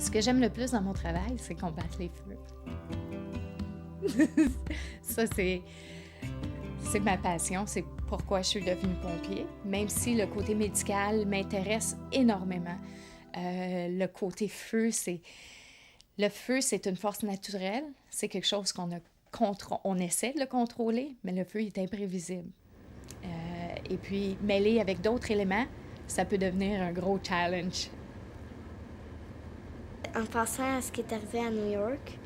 Ce que j'aime le plus dans mon travail, c'est combattre les feux. Ça, c'est ma passion, c'est pourquoi je suis devenue pompier, même si le côté médical m'intéresse énormément. Le côté feu, le feu, c'est une force naturelle, c'est quelque chose on essaie de le contrôler, mais le feu est imprévisible. Et puis, mêlé avec d'autres éléments, ça peut devenir un gros challenge. En pensant à ce qui est arrivé à New York,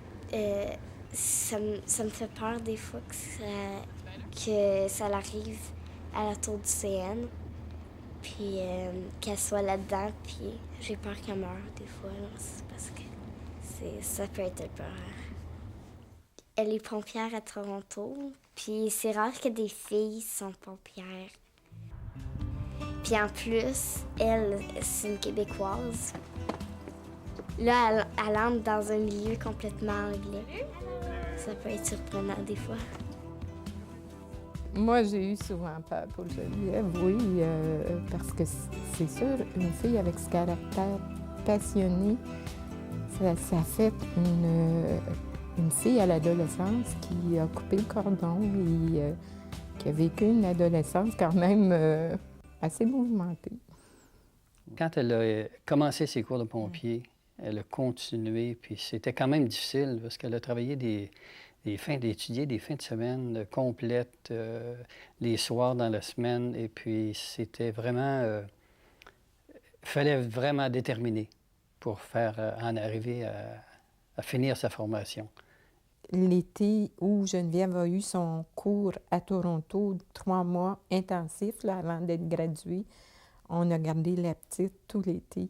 ça me fait peur des fois que ça arrive à la tour du CN, puis qu'elle soit là-dedans, puis j'ai peur qu'elle meure des fois, là, parce que ça peut être peur. Elle est pompière à Toronto, puis c'est rare que des filles sont pompières. Puis en plus, elle, c'est une Québécoise. Là, elle entre dans un milieu complètement anglais. Ça peut être surprenant des fois. Moi, j'ai eu souvent peur pour Geneviève, oui, parce que c'est sûr, une fille avec ce caractère passionné, ça fait une fille à l'adolescence qui a coupé le cordon et qui a vécu une adolescence quand même assez mouvementée. Quand elle a commencé ses cours de pompier, elle a continué, puis c'était quand même difficile parce qu'elle a travaillé d'étudier des fins de semaine complètes, les soirs dans la semaine, et puis c'était vraiment... fallait vraiment déterminer pour en arriver à finir sa formation. L'été où Geneviève a eu son cours à Toronto, 3 mois intensifs là, avant d'être graduée, on a gardé la petite tout l'été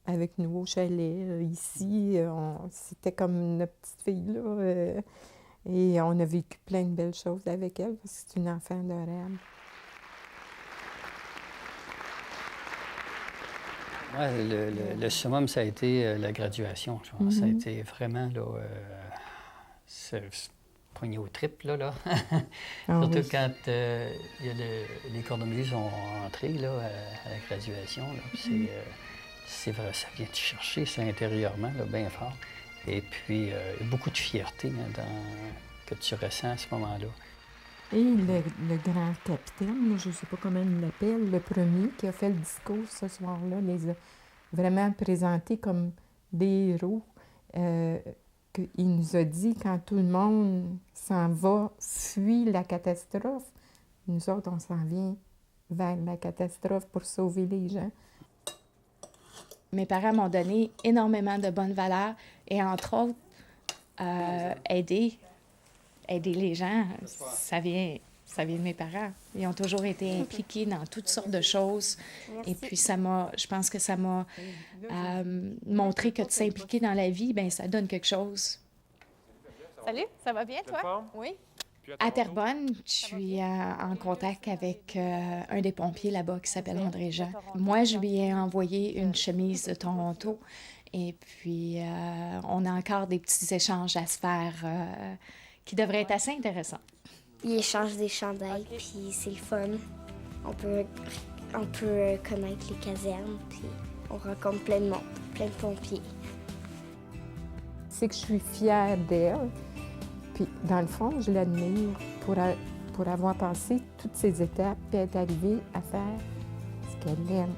avec nous au chalet. Ici, c'était comme notre petite fille, là. Et on a vécu plein de belles choses avec elle, parce que c'est une enfant de rêve. Ouais, le summum, ça a été la graduation, je pense. Ça a été vraiment, là, poigné au trip, là. Surtout oui. Quand les cordonniers sont entrés, là, à la graduation, là, c'est vrai, ça vient te chercher, ça, intérieurement, là, bien fort. Et puis, beaucoup de fierté que tu ressens à ce moment-là. Et le grand capitaine, je ne sais pas comment il l'appelle, le premier qui a fait le discours ce soir-là, les a vraiment présentés comme des héros. Il nous a dit, quand tout le monde s'en va, fuit la catastrophe, nous autres, on s'en vient vers la catastrophe pour sauver les gens. Mes parents m'ont donné énormément de bonnes valeurs et, entre autres, aider les gens, ça vient de mes parents. Ils ont toujours été impliqués dans toutes sortes de choses. Merci. Et puis, je pense que ça m'a montré que de s'impliquer dans la vie, bien, ça donne quelque chose. Salut, ça va bien, toi? Oui. À Terrebonne, je suis en contact avec un des pompiers là-bas qui s'appelle André Jean. Moi, je lui ai envoyé une chemise de Toronto. Et puis, on a encore des petits échanges à se faire qui devraient être assez intéressants. Il échange des chandails, puis c'est le fun. On peut connaître les casernes, puis on rencontre plein de monde, plein de pompiers. C'est que je suis fière d'elle. Puis, dans le fond, je l'admire pour avoir passé toutes ces étapes et être arrivée à faire ce qu'elle aime.